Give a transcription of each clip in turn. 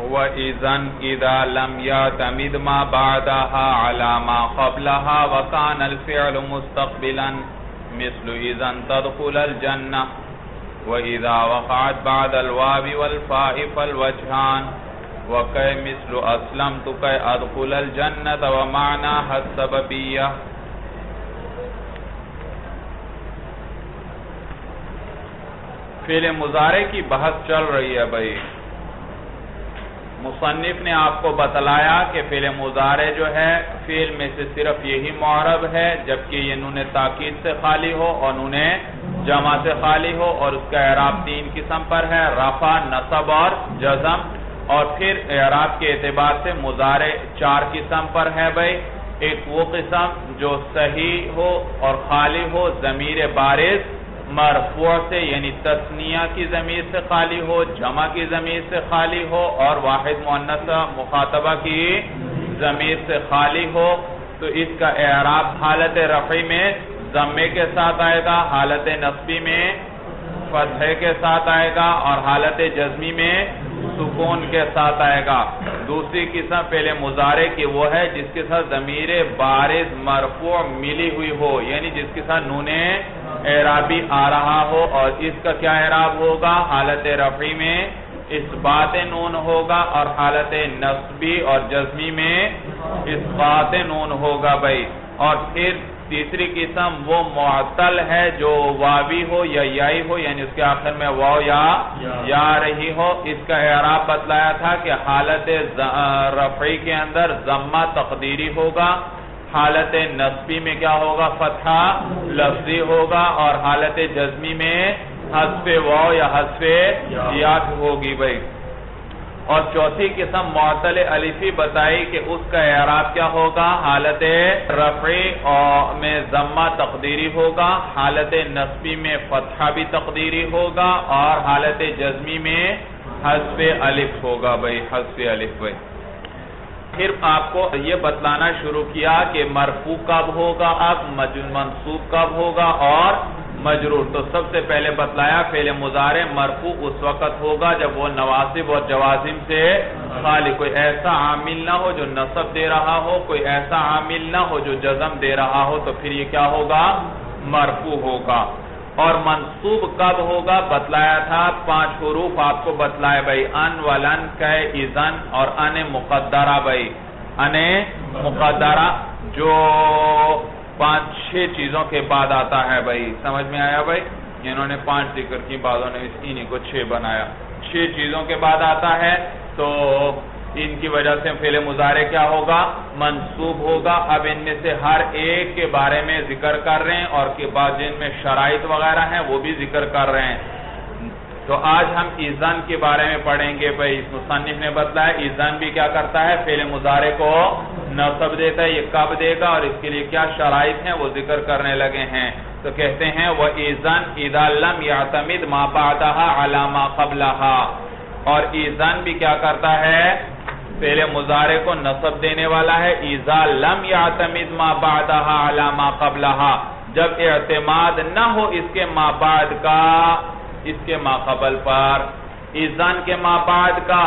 وَإِذَنْ إِذَا لَمْ يَعْتَمِدْ مَا بَعْدَهَا عَلَى مَا قَبْلَهَا وَكَانَ الْفِعْلُ مُسْتَقْبِلًا مِثْلُ إِذَنْ تَدْخُلَ الْجَنَّةَ وَإِذَا وَقَعَتْ بَعْدَ الْوَاوِ وَالْفَاءِ فَالْوَجْهَانِ وَكَيْ مِثْلُ أَسْلَمْتُ كَيْ أَدْخُلَ الْجَنَّةَ وَمَعْنَاهَا السَّبَبِيَّةُ. فعل مضارع کی بحث چل رہی ہے بھائی. مصنف نے آپ کو بتلایا کہ فعل مضارع جو ہے فعل میں سے صرف یہی معرب ہے جبکہ یہ نون تاکید سے خالی ہو اور نون جمع سے خالی ہو، اور اس کا اعراب 3 قسم پر ہے: رفع، نصب اور جزم. اور پھر اعراب کے اعتبار سے مضارع 4 قسم پر ہے بھائی. ایک وہ قسم جو صحیح ہو اور خالی ہو ضمیر بارز مرفوع سے، یعنی تثنیہ کی ضمیر سے خالی ہو، جمع کی ضمیر سے خالی ہو اور واحد مؤنث مخاطبہ کی ضمیر سے خالی ہو. تو اس کا اعراب حالت رفعی میں ضمے کے ساتھ آئے گا، حالت نصبی میں فتحے کے ساتھ آئے گا اور حالت جزمی میں سکون کے ساتھ آئے گا. دوسری قسم فعل مضارع کی وہ ہے جس کے ساتھ ضمیر بارز مرفوع ملی ہوئی ہو، یعنی جس کے ساتھ نون اعرابی آ رہا ہو، اور اس کا کیا اعراب ہوگا؟ حالت رفعی میں اثبات نون ہوگا اور حالت نصبی اور جزمی میں اثبات نون ہوگا بھائی. اور پھر تیسری قسم وہ معطل ہے جو واوی ہو یا یائی ہو، یعنی اس کے آخر میں واو یا رہی ہو. اس کا اعراب بتلایا تھا کہ حالت رفعی کے اندر ضمہ تقدیری ہوگا، حالت نصبی میں کیا ہوگا؟ فتحہ لفظی ہوگا، اور حالت جزمی میں حذف واو یا حذف یا ہوگی بھائی. اور چوتھی قسم معطل الفی بتائی کہ اس کا اعراب کیا ہوگا؟ حالت رفعی میں ضمہ تقدیری ہوگا، حالت نصبی میں فتحہ بھی تقدیری ہوگا، اور حالت جزمی میں حذف الف ہوگا بھائی، حذف الف بھائی. پھر آپ کو یہ بتلانا شروع کیا کہ مرفوع کب ہوگا، اب منصوب کب ہوگا اور مجرور. تو سب سے پہلے بتلایا فعل مضارع مرفوع اس وقت ہوگا جب وہ نواصب اور جوازم سے خالی، کوئی ایسا عامل نہ ہو جو نصب دے رہا ہو، کوئی ایسا عامل نہ ہو جو جزم دے رہا ہو، تو پھر یہ کیا ہوگا؟ مرفوع ہوگا. اور منصوب کب ہوگا بتلایا تھا، 5 حروف آپ کو بتلائے بھائی: ان، ولن، کئ، اذن اور ان مقدرہ بھائی. ان مقدرہ جو 5-6 چیزوں کے بعد آتا ہے بھائی. سمجھ میں آیا بھائی؟ انہوں نے 5 ذکر کی، بعضوں نے انہی کو 6 بنایا. 6 چیزوں کے بعد آتا ہے تو ان کی وجہ سے فعل مضارع کیا ہوگا؟ منصوب ہوگا. اب ان میں سے ہر ایک کے بارے میں ذکر کر رہے ہیں، اور کے بعد جن میں شرائط وغیرہ ہیں وہ بھی ذکر کر رہے ہیں. تو آج ہم اذن کے بارے میں پڑھیں گے بھائی. اس مصنف نے بتلایا اذن بھی کیا کرتا ہے؟ فعل مضارع کو نصب دیتا ہے. یہ کب دے گا اور اس کے لیے کیا شرائط ہیں وہ ذکر کرنے لگے ہیں. تو کہتے ہیں وَإِذَنْ إِذَا لَمْ يَعْتَمِدْ مَا بَعْدَهَا عَلَى مَا قَبْلَهَا. اور اذن بھی کیا کرتا ہے؟ فعل مضارع کو نصب دینے والا ہے. اذا لم يعتمد ما بعدها على ما قبلها، جب اعتماد نہ ہو اس کے ما بعد کا اس کے ما قبل پر. اذن کے ما بعد کا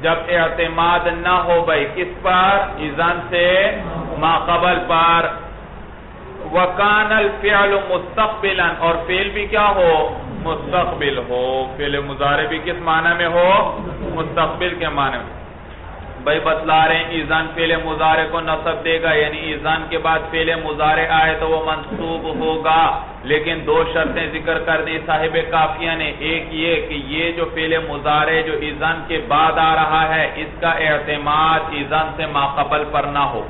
جب اعتماد نہ ہو بھائی کس پر؟ اذن سے ما قبل پر. وَكَانَ الْفِعْلُ مُسْتَقْبِلًا، اور فعل بھی کیا ہو؟ مستقبل ہو. فعل مضارع بھی کس معنی میں ہو؟ مستقبل کے معنی میں. بھائی بتلا رہے ہیں اذن فعل مضارع کو نصب دے گا، یعنی اذن کے بعد فعل مضارع آئے تو وہ منصوب ہوگا. لیکن 2 شرطیں ذکر کر دی صاحب کافیہ نے. ایک یہ کہ یہ جو فعل مضارع جو اذن کے بعد آ رہا ہے اس کا اعتماد اذن سے ما قبل پر نہ ہو،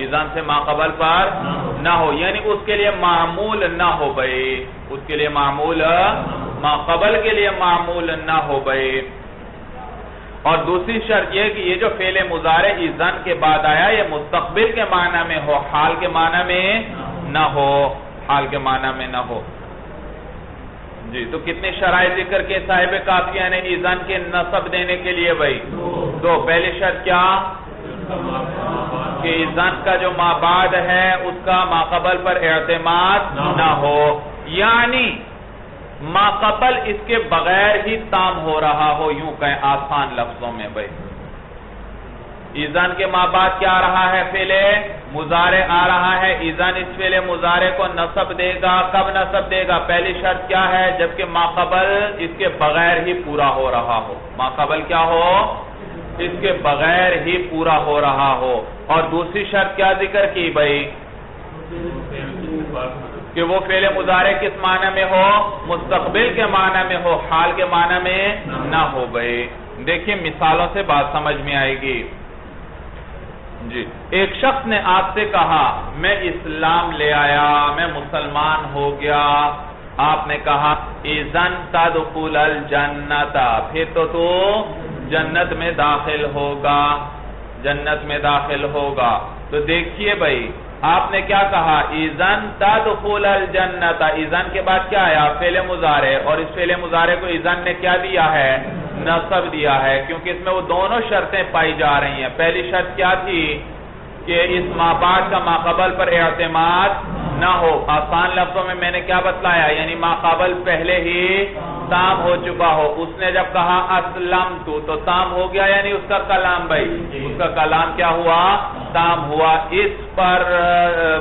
اذن سے ما قبل پر نہ ہو، یعنی اس کے لیے معمول نہ ہو بھائی، اس کے لیے معمول ما قبل کے لیے معمول نہ ہو بھائی. اور دوسری شرط یہ کہ یہ جو فعل مضارع اذن کے بعد آیا یہ مستقبل کے معنی میں ہو، حال کے معنی میں نہ ہو، حال کے معنی میں نہ ہو. جی تو کتنے شرائط ذکر کے صاحب کافیہ نے اذن کے نصب دینے کے لیے بھائی؟ 2. پہلی شرط کیا؟ کہ اذن کا جو ما بعد ہے اس کا ما قبل پر اعتماد نہ ہو، یعنی ما قبل اس کے بغیر ہی تام ہو رہا ہو، یوں کہیں آسان لفظوں میں بھائی. ایزان کے ما بعد کیا آ رہا ہے؟ فعل مضارع آ رہا ہے. ایزان اس فعل مضارع کو نصب دے گا. کب نصب دے گا؟ پہلی شرط کیا ہے؟ جبکہ ما قبل اس کے بغیر ہی پورا ہو رہا ہو. ما قبل کیا ہو؟ اس کے بغیر ہی پورا ہو رہا ہو. اور دوسری شرط کیا ذکر کی بھائی؟ کہ وہ فعل مضارع کس معنی میں ہو؟ مستقبل کے معنی میں ہو، حال کے معنی میں نہ ہو بھائی. دیکھیں مثالوں سے بات سمجھ میں آئے گی. جی، ایک شخص نے آپ سے کہا میں اسلام لے آیا، میں مسلمان ہو گیا. آپ نے کہا اذن تدخل الجنت، پھر تو جنت میں داخل ہوگا، جنت میں داخل ہوگا. تو دیکھیے بھائی آپ نے کیا کہا؟ اذن تدخل الجنت. اذن کے بعد کیا آیا؟ فعل مضارع. اور اس فعل مضارع کو اذن نے کیا دیا ہے؟ نصب دیا ہے، کیونکہ اس میں وہ دونوں شرطیں پائی جا رہی ہیں. پہلی شرط کیا تھی؟ کہ اس ما بعد کا ما قبل پر اعتماد نہ ہو. آسان لفظوں میں میں نے کیا بتلایا؟ یعنی ما قبل پہلے ہی تام ہو چکا ہو. اس نے جب کہا اسلمت تو تام ہو گیا، یعنی اس کا کلام بھائی، اس کا کلام کیا ہوا؟ تام ہوا. اس پر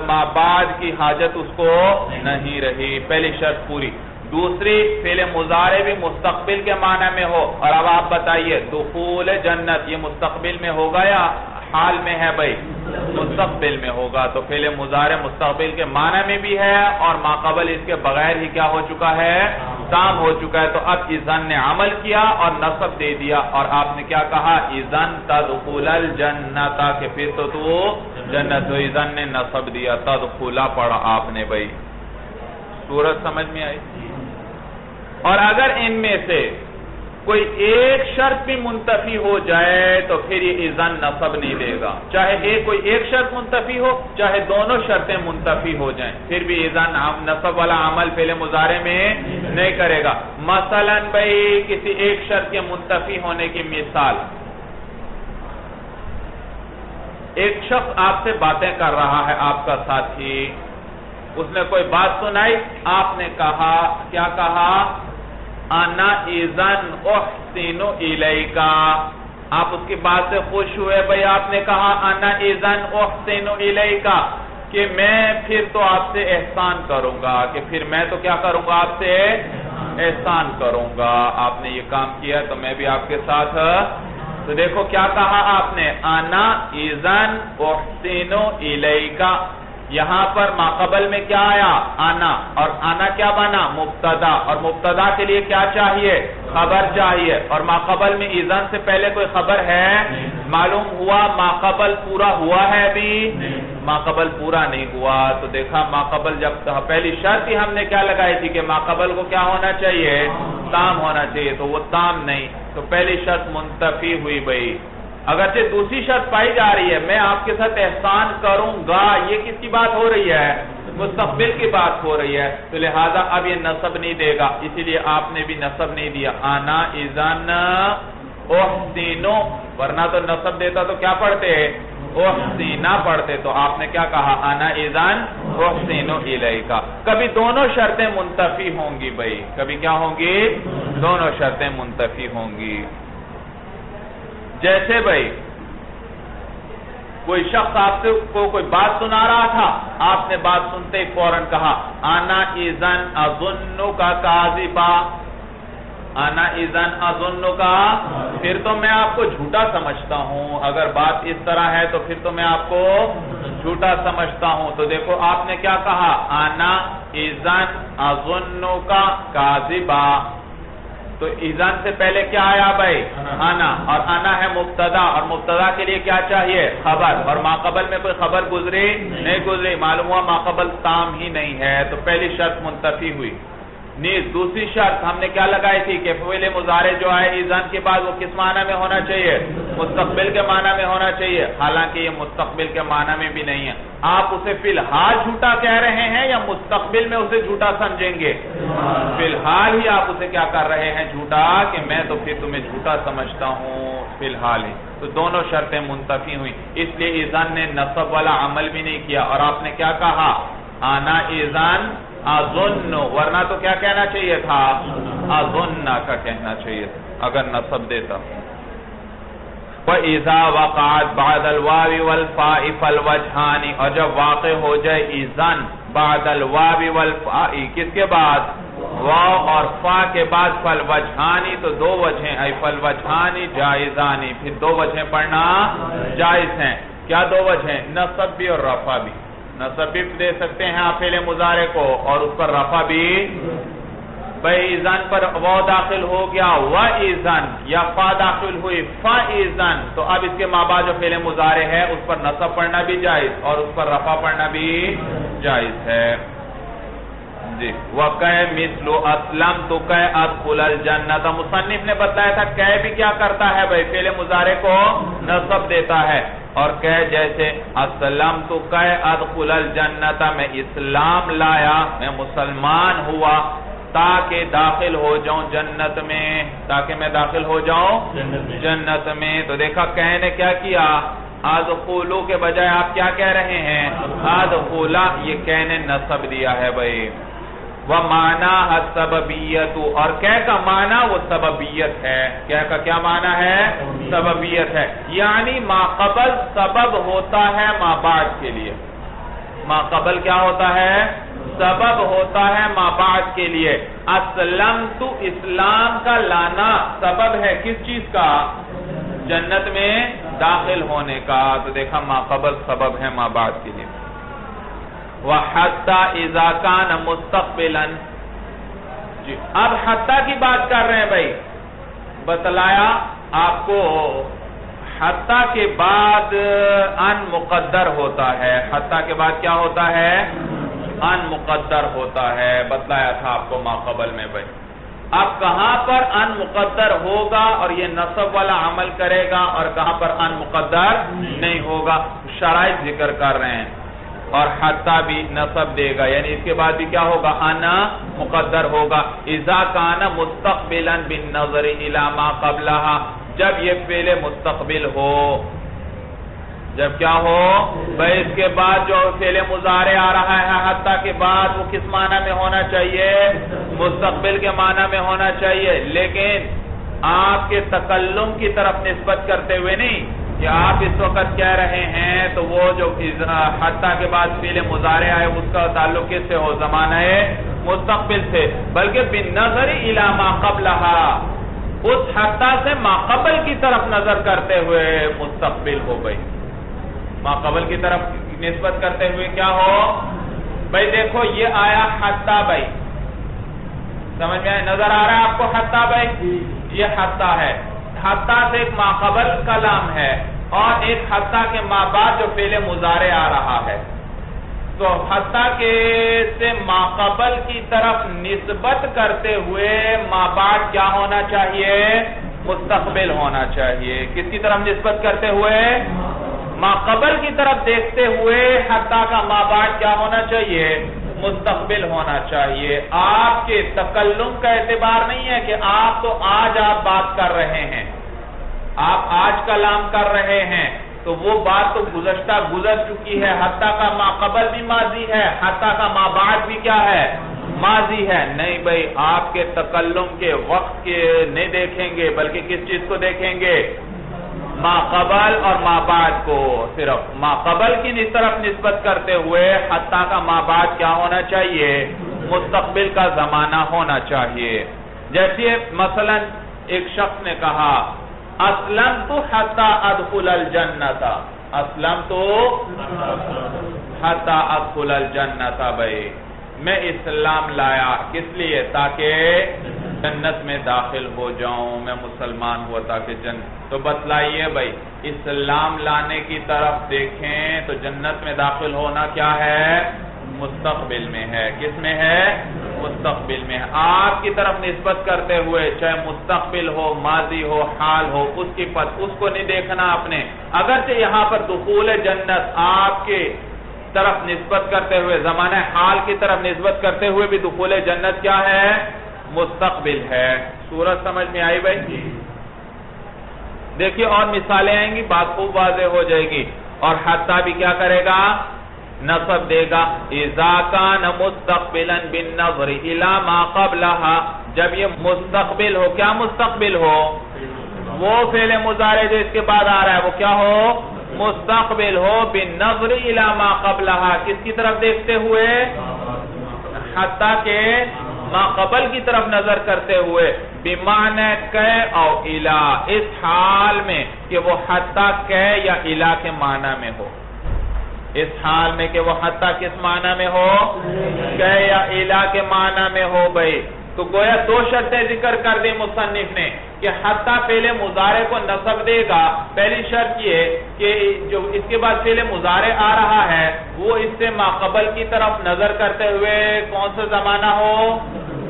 ما بعد کی حاجت اس کو نہیں رہی. پہلی شرط پوری. دوسری، فعل مضارع بھی مستقبل کے معنی میں ہو. اور اب آپ بتائیے دخول جنت یہ مستقبل میں ہوگا یا حال میں ہے بھائی؟ مستقبل میں ہوگا. تو فعل مضارع مستقبل کے معنی میں بھی ہے اور ما قبل اس کے بغیر ہی کیا ہو چکا ہے؟ تام ہو چکا ہے. تو اب اذن نے عمل کیا اور نصب دے دیا. اور آپ نے کیا کہا؟ اذن تدخل الجنت، کہ پھر تو جنت. تو اذن نے نصب دیا، تدخلا پڑھا آپ نے بھائی. صورت سمجھ میں آئی؟ اور اگر ان میں سے کوئی ایک شرط بھی منتفی ہو جائے تو پھر یہ اذن نصب نہیں دے گا. چاہے کوئی ایک شرط منتفی ہو، چاہے دونوں شرطیں منتفی ہو جائیں، پھر بھی اذن نصب والا عمل فعل مضارع میں نہیں کرے گا. مثلا بھائی کسی ایک شرط کے منتفی ہونے کی مثال، ایک شخص آپ سے باتیں کر رہا ہے، آپ کا ساتھی، اس نے کوئی بات سنائی، آپ نے کہا، کیا کہا؟ انا اذن احسن الیکا. آپ اس کی بات سے خوش ہوئے بھائی. آپ نے کہا انا اذن احسن الیکا، کہ میں پھر تو آپ سے احسان کروں گا، کہ پھر میں تو کیا کروں گا؟ آپ سے احسان کروں گا. آپ نے یہ کام کیا تو میں بھی آپ کے ساتھ. تو دیکھو کیا کہا آپ نے؟ انا اذن احسن الیکا. یہاں پر ما قبل میں کیا آیا؟ آنا. اور آنا کیا بنا؟ مبتدا. اور مبتدا کے لیے کیا چاہیے؟ خبر چاہیے. اور ما قبل میں اذن سے پہلے کوئی خبر ہے؟ معلوم ہوا ما قبل پورا ہوا ہے ابھی؟ ما قبل پورا نہیں ہوا. تو دیکھا ما قبل جب پہلی شرط ہی ہم نے کیا لگائی تھی کہ ما قبل کو کیا ہونا چاہیے؟ تام ہونا چاہیے. تو وہ تام نہیں، تو پہلی شرط منتفی ہوئی بھائی. اگرچہ دوسری شرط پائی جا رہی ہے، میں آپ کے ساتھ احسان کروں گا، یہ کس کی بات ہو رہی ہے؟ مستقبل کی بات ہو رہی ہے. تو لہذا اب یہ نصب نہیں دے گا، اسی لیے آپ نے بھی نصب نہیں دیا. انا اذن احسن، ورنہ تو نصب دیتا تو کیا پڑھتے؟ احسن پڑھتے. تو آپ نے کیا کہا؟ انا اذن احسن الیکا. کبھی دونوں شرطیں منتفی ہوں گی بھائی. کبھی کیا ہوں گی؟ دونوں شرطیں منتفی ہوں گی. جیسے بھائی کوئی شخص آپ سے کوئی بات سنا رہا تھا، آپ نے بات سنتے ہی فوراً کہا انا اذن اظنک کاذبا. انا اذن اظنک، پھر تو میں آپ کو جھوٹا سمجھتا ہوں. اگر بات اس طرح ہے تو پھر تو میں آپ کو جھوٹا سمجھتا ہوں. تو دیکھو آپ نے کیا کہا؟ انا اذن اظنک کاذبا. تو اذن سے پہلے کیا آیا بھائی؟ انا. اور انا ہے مبتدا، اور مبتدا کے لیے کیا چاہیے؟ خبر. اور ما قبل میں کوئی خبر گزری نہیں گزری، معلوم ہوا ما قبل تام ہی نہیں ہے. تو پہلی شرط منتفی ہوئی. نیز دوسری شرط ہم نے کیا لگائی تھی کہ فعل مضارع جو ہے اذن کے بعد وہ کس معنی میں ہونا چاہیے؟ مستقبل کے معنی میں ہونا چاہیے. حالانکہ یہ مستقبل کے معنی میں بھی نہیں ہے. آپ اسے فی الحال جھوٹا کہہ رہے ہیں یا مستقبل میں اسے جھوٹا سمجھیں گے؟ فی الحال ہی آپ اسے کیا کر رہے ہیں؟ جھوٹا، کہ میں تو پھر تمہیں جھوٹا سمجھتا ہوں فی الحال ہی. تو دونوں شرطیں منتفی ہوئی. اس لیے اذن نے نصب والا عمل بھی نہیں کیا. اور آپ نے کیا کہا؟ انا اذن اظن، ورنہ تو کیا کہنا چاہیے تھا؟ اظن کا کہنا چاہیے تھا اگر نصب دیتا۔ وَإِذَا وَقَعَتْ بَعْدَ الْوَاوِ وَالْفَاءِ فَالْوَجْهَانِ، اور جب واقع ہو جائے اذن بعد الواو والفاء، کس کے بعد؟ واو اور فا کے بعد فالوجہانی، تو دو وجہیں، ای فالوجہانی جائزانی، پھر دو وجہیں پڑھنا جائز ہیں۔ کیا دو وجہیں؟ نصب بھی اور رفع بھی۔ نصب بھی دے سکتے ہیں آپ فعل مضارع کو، اور اس پر رفع بھی۔ بھئی اذن پر واو داخل ہو گیا وَإِذَن، یا فا داخل ہوئی فَإِذَن، تو اب اس کے مابعد جو فعل مضارع ہے اس پر نصب پڑھنا بھی جائز اور اس پر رفع پڑھنا بھی جائز ہے جی۔ وَقَيْ مِثْلُ أَسْلَمْتُ كَيْ أَدْخُلَ الْجَنَّةَ، مصنف نے بتایا تھا کہ بھی کیا کرتا ہے بھئی؟ فعل مضارع کو نصب دیتا ہے، اور کہ جیسے اسلمت کہ ادخل الجنت، میں اسلام لایا، میں مسلمان ہوا تاکہ داخل ہو جاؤں جنت میں، تاکہ میں داخل ہو جاؤں جنت میں۔ تو دیکھا کہ نے کیا کیا؟ ادخلو کے بجائے آپ کیا کہہ رہے ہیں؟ ادخلا، یہ کہ نے نصب دیا ہے بھئی۔ وَمَعْنَاهَا السَّبَبِيَّةُ، اور کہ کا معنی وہ سببیت ہے۔ کہ کا کیا معنی ہے؟ سببیت ہے، یعنی ما قبل سبب ہوتا ہے ما بعد کے لیے۔ ما قبل کیا ہوتا ہے؟ سبب ہوتا ہے ما بعد کے لیے۔ اسلمت، اسلام کا لانا سبب ہے کس چیز کا؟ جنت میں داخل ہونے کا۔ تو دیکھا ما قبل سبب ہے ما بعد کے لیے۔ وَحَتَّى إِذَا كَانَ مُسْتَقْبِلًا، جی اب حتیٰ کی بات کر رہے ہیں بھائی، بتلایا آپ کو حتیٰ کے بعد ان مقدر ہوتا ہے۔ حتیٰ کے بعد کیا ہوتا ہے؟ ان مقدر ہوتا ہے، بتلایا تھا آپ کو ما قبل میں بھائی۔ اب کہاں پر ان مقدر ہوگا اور یہ نصب والا عمل کرے گا، اور کہاں پر ان مقدر نہیں ہوگا، شرائط ذکر کر رہے ہیں۔ اور حتیٰ بھی نصب دے گا، یعنی اس کے بعد بھی کیا ہوگا؟ انا مقدر ہوگا۔ اذا کان مستقبلا بالنظر الى ما قبلها، جب یہ فعل مستقبل ہو، جب کیا ہو بھائی؟ اس کے بعد جو فعل مضارع آ رہا ہے حتیٰ کے بعد، وہ کس معنی میں ہونا چاہیے؟ مستقبل کے معنی میں ہونا چاہیے، لیکن آپ کے تکلم کی طرف نسبت کرتے ہوئے نہیں کہ آپ اس وقت کہہ رہے ہیں، تو وہ جو حتیٰ کے بعد فعل مضارع آئے اس کا تعلق کس سے ہو؟ زمانہ مستقبل سے، بلکہ بالنظر الی ما قبلها، اس حتیٰ سے ما قبل کی طرف نظر کرتے ہوئے مستقبل ہو گئی۔ ما قبل کی طرف نسبت کرتے ہوئے کیا ہو بھائی؟ دیکھو یہ آیا حتیٰ بھائی، سمجھ میں نظر آ رہا ہے آپ کو حتیٰ بھائی؟ یہ حتیٰ ہے، حتیٰ سے ایک ما قبل کلام ہے، اور ایک حتیٰ کے ما بعد جو فعل مضارع آ رہا ہے۔ تو حتیٰ کے سے ما قبل کی طرف نسبت کرتے ہوئے ما بعد کیا ہونا چاہیے؟ مستقبل ہونا چاہیے۔ کس کی طرف نسبت کرتے ہوئے؟ ما قبل کی طرف دیکھتے ہوئے حتیٰ کا ما بعد کیا ہونا چاہیے؟ مستقبل ہونا چاہیے۔ آپ کے تکلم کا اعتبار نہیں ہے کہ آپ تو آج آپ بات کر رہے ہیں، آپ آج کلام کر رہے ہیں، تو وہ بات تو گزشتہ گزر چکی ہے۔ حتیٰ کا ما قبل بھی ماضی ہے، حتیٰ کا ما بعد بھی کیا ہے؟ ماضی ہے۔ نہیں بھائی، آپ کے تکلم کے وقت کے نہیں دیکھیں گے، بلکہ کس چیز کو دیکھیں گے؟ ما قبل اور ما بعد کو۔ صرف ما قبل کی طرف نسبت کرتے ہوئے حتیٰ کا ما بعد کیا ہونا چاہیے؟ مستقبل کا زمانہ ہونا چاہیے۔ جیسے مثلا ایک شخص نے کہا اسلمت حتی ادخل الجنت، اسلمت حتی ادخل الجنت، بھائی میں اسلام لایا کس لیے؟ تاکہ جنت میں داخل ہو جاؤں، میں مسلمان ہوا تاکہ جنت۔ تو بتلائیے بھائی، اسلام لانے کی طرف دیکھیں تو جنت میں داخل ہونا کیا ہے؟ مستقبل میں ہے۔ کس میں ہے؟ مستقبل میں ہے۔ آپ کی طرف نسبت کرتے ہوئے چاہے مستقبل ہو، ماضی ہو، حال ہو، اس کو نہیں دیکھنا آپ نے۔ اگرچہ یہاں پر دخول جنت آپ کے طرف نسبت کرتے ہوئے، زمانہ حال کی طرف نسبت کرتے ہوئے بھی دخول جنت کیا ہے؟ مستقبل ہے۔ صورت سمجھ میں آئی بھائی؟ دیکھیے اور مثالیں آئیں گی، بات خوب واضح ہو جائے گی۔ اور حتیٰ بھی کیا کرے گا؟ نصب دے گا اذا کان مستقبلا بالنظر الى ما قبلها، جب یہ مستقبل ہو. کیا مستقبل ہو؟ وہ فعل مضارع جو اس کے بعد آ رہا ہے وہ کیا ہو؟ مستقبل ہو بالنظر الى ما قبلها، کس کی طرف دیکھتے ہوئے؟ حتیٰ کہ ما قبل کی طرف نظر کرتے ہوئے. بمعنی کہ او الى، اس حال میں کہ وہ حتیٰ کہ یا الى کے معنی میں ہو. اس حال میں کہ وہ حتیٰ کس معنی میں ہو؟ کہ یا الہ کے معنی میں ہو. بھائی تو گویا دو شرطیں ذکر کر دی مصنف نے کہ حتیٰ فعل مضارع کو نصب دے گا. پہلی شرط یہ کہ جو اس کے بعد فعل مضارع آ رہا ہے وہ اس سے ما قبل کی طرف نظر کرتے ہوئے کون سا زمانہ ہو؟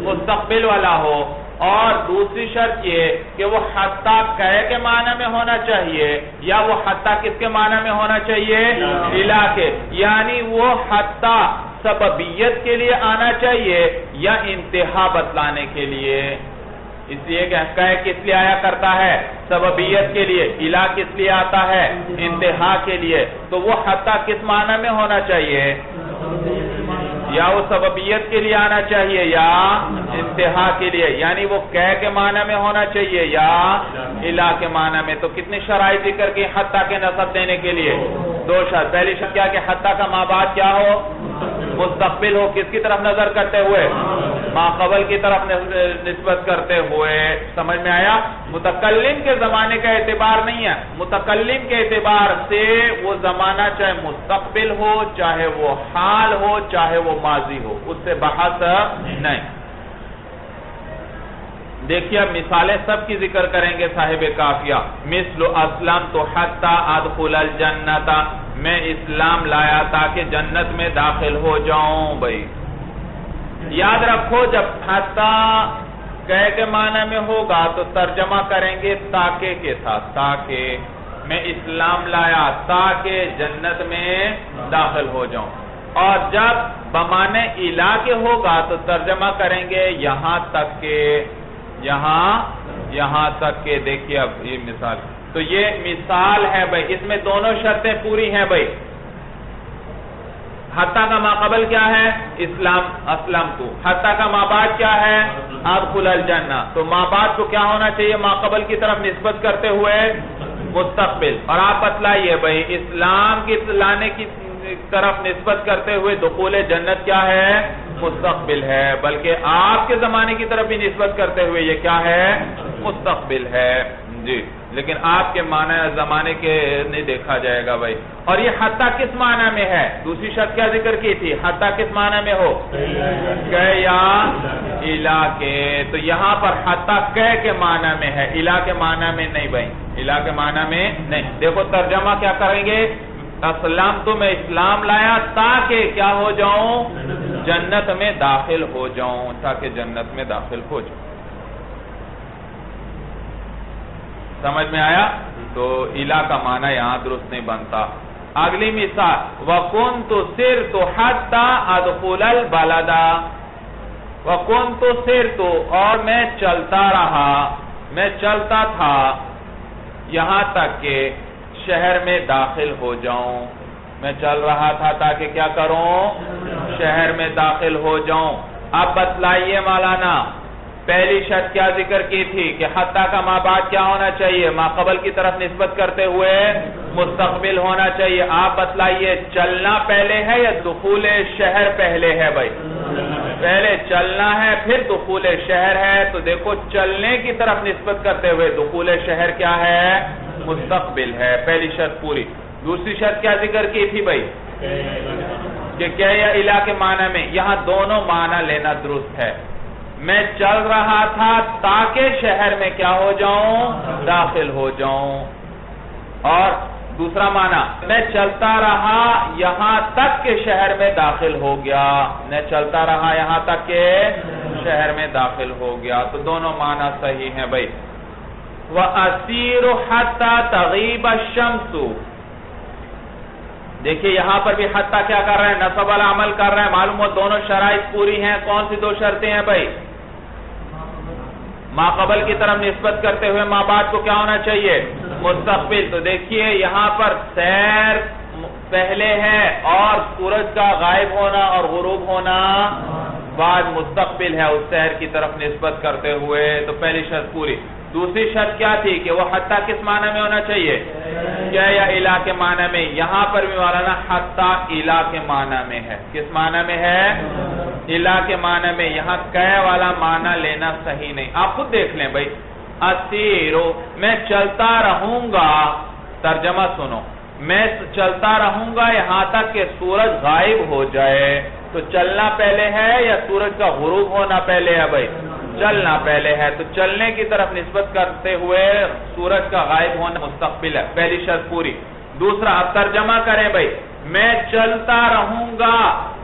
مستقبل والا ہو. اور دوسری شرط یہ کہ وہ حتیٰ کہ کے معنی میں ہونا چاہیے یا وہ حتیٰ کس کے معنی میں ہونا چاہیے؟ الہ کے. یعنی وہ حتیٰ سببیت کے لیے آنا چاہیے یا انتہا بتلانے کے لیے. اس لیے کہ کس لیے آیا کرتا ہے؟ سببیت کے لیے. الہ کس لیے آتا ہے؟ انتہا کے لیے. تو وہ حتیٰ کس معنی میں ہونا چاہیے؟ یا وہ سببیت کے لیے آنا چاہیے یا انتہا کے لیے. یعنی وہ کے معنی میں ہونا چاہیے یا الہ کے معنی میں. تو کتنی شرائط ذکر کی حتیٰ کے نصب دینے کے لیے؟ دو شرط. پہلی شرط کیا کہ حتیٰ کا ما بعد کیا ہو؟ مستقبل ہو. کس کی طرف نظر کرتے ہوئے؟ ما قبل کی طرف نسبت کرتے ہوئے. سمجھ میں آیا؟ متکلم کے زمانے کا اعتبار نہیں ہے. متکلم کے اعتبار سے وہ زمانہ چاہے مستقبل ہو، چاہے وہ حال ہو، چاہے وہ ماضی ہو، اس سے بحث نہیں. دیکھیے اب مثالیں سب کی ذکر کریں گے صاحب کافیہ. مثل اسلم تو حتی ادخل الجنت، میں اسلام لایا تاکہ جنت میں داخل ہو جاؤں. بھائی یاد رکھو جب حتی کے معنی میں ہوگا تو ترجمہ کریں گے تاکہ کے ساتھ. تاکہ میں اسلام لایا تاکہ جنت میں داخل ہو جاؤں. اور جب بمعنی الہ کے ہوگا تو ترجمہ کریں گے یہاں تک کہ، یہاں تک کہ. دیکھیے اب یہ مثال، تو یہ مثال ہے بھائی. اس میں دونوں شرطیں پوری ہیں بھائی. حتیٰ کا ما قبل کیا ہے؟ اسلام تو. حتیٰ کا ما بعد کیا ہے؟ ادخل الجنہ. تو ما بعد کو کیا ہونا چاہیے؟ ما قبل کی طرف نسبت کرتے ہوئے مستقبل. اور آپ بتلائیے بھائی اسلام کی لانے کی طرف نسبت کرتے ہوئے دخول جنت کیا ہے؟ مستقبل ہے. بلکہ آپ کے زمانے کی طرف بھی نسبت کرتے ہوئے یہ کیا ہے؟ مستقبل ہے. جی لیکن آپ کے معنی زمانے کے نہیں دیکھا جائے گا بھائی. اور یہ حتیٰ کس معنی میں ہے؟ دوسری شرط کیا ذکر کی تھی؟ حتیٰ کس معنی میں ہو؟ کہ یا الہ کے. تو یہاں پر حتیٰ کے معنی میں ہے، الہ کے معنی میں نہیں بھائی. الہ کے معنی میں نہیں. دیکھو ترجمہ کیا کریں گے؟ اسلام تو میں اسلام لایا تاکہ کیا ہو جاؤں؟ جنت میں داخل ہو جاؤں. تاکہ جنت میں داخل ہو جاؤں. سمجھ میں آیا؟ تو الہ کا معنی یہاں درست نہیں بنتا. اگلی مثال وَكُنْتُ سِرْتُ حَتَّى أَدْخُلَ الْبَلَدَ. وَكُنْتُ سِرْتُ، اور میں چلتا رہا، میں چلتا تھا یہاں تک کہ شہر میں داخل ہو جاؤں. میں چل رہا تھا تاکہ کیا کروں؟ شہر میں داخل ہو جاؤں. اب بتلائیے مولانا پہلی شرط کیا ذکر کی تھی کہ حتیٰ کا ما بعد کیا ہونا چاہیے؟ ما قبل کی طرف نسبت کرتے ہوئے مستقبل ہونا چاہیے. آپ بتلائیے چلنا پہلے ہے یا دخول شہر پہلے ہے؟ بھائی پہلے چلنا ہے پھر دخول شہر ہے. تو دیکھو چلنے کی طرف نسبت کرتے ہوئے دخول شہر کیا ہے؟ مستقبل ہے. پہلی شرط پوری. دوسری شرط کیا ذکر کی تھی بھائی؟ کہ کیا یا الہ کے معنی میں. یہاں دونوں معنی لینا درست ہے. میں چل رہا تھا تاکہ شہر میں کیا ہو جاؤں؟ داخل ہو جاؤں. اور دوسرا معنی میں چلتا رہا یہاں تک کہ شہر میں داخل ہو گیا. میں چلتا رہا یہاں تک کہ شہر میں داخل ہو گیا. تو دونوں معنی صحیح ہیں بھائی. وَأَسِيرُ حَتَّى تَغِيبَ الشَّمْسُ. دیکھیے یہاں پر بھی حتیٰ کیا کر رہے ہیں؟ نصب والا عمل کر رہے ہیں. معلوم ہو دونوں شرائط پوری ہیں. کون سی دو شرطیں ہیں بھائی؟ ما قبل کی طرف نسبت کرتے ہوئے ما بعد کو کیا ہونا چاہیے؟ مستقبل. تو دیکھیے یہاں پر سیر پہلے ہے اور سورج کا غائب ہونا اور غروب ہونا بعد مستقبل ہے اس شہر کی طرف نسبت کرتے ہوئے، تو پہلی شرط پوری۔ دوسری شرط کیا تھی کہ وہ حتیٰ کس معنی میں ہونا چاہیے؟ کیا یا الہ کے معنی میں؟ یہاں پر بھی مولانا حتیٰ الہ کے معنی میں ہے۔ کس معنی میں ہے؟ الہ کے معنی میں۔ یہاں کہ والا معنی لینا صحیح نہیں۔ آپ خود دیکھ لیں بھائی، اسیرو میں چلتا رہوں گا، ترجمہ سنو، میں چلتا رہوں گا یہاں تک کہ سورج غائب ہو جائے۔ تو چلنا پہلے ہے یا سورج کا غروب ہونا پہلے ہے بھائی؟ چلنا پہلے ہے، تو چلنے کی طرف نسبت کرتے ہوئے سورج کا غائب ہونا مستقبل ہے، پہلی شرط پوری۔ دوسرا اب ترجمہ کریں بھائی، میں چلتا رہوں گا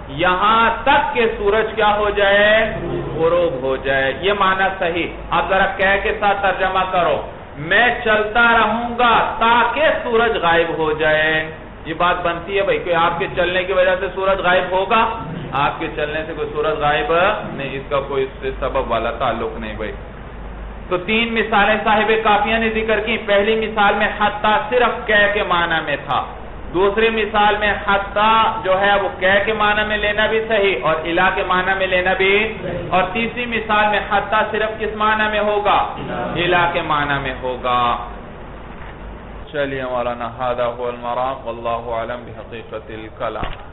یہاں تک کہ سورج کیا ہو جائے؟ غروب ہو جائے۔ یہ معنی صحیح۔ اب ذرا کہہ کے ساتھ ترجمہ کرو، میں چلتا رہوں گا تاکہ سورج غائب ہو جائے۔ یہ بات بنتی ہے بھائی، کہ آپ کے چلنے کی وجہ سے سورج غائب ہوگا؟ آپ کے چلنے سے کوئی سورج غائب نہیں، اس کا کوئی اس سے سبب والا تعلق نہیں بھائی۔ تو تین مثالیں صاحب کافیہ نے ذکر کی۔ پہلی مثال میں حتیٰ صرف کہہ کے معنی میں تھا، دوسری مثال میں حتیٰ جو ہے وہ کہہ کے معنی میں لینا بھی صحیح اور الہ کے معنی میں لینا بھی، اور تیسری مثال میں حتیٰ صرف کس معنی میں ہوگا؟ الہ کے معنی میں ہوگا۔ چلیے مولانا، ھذا هو المرام واللہ اعلم بحقیقت الکلام۔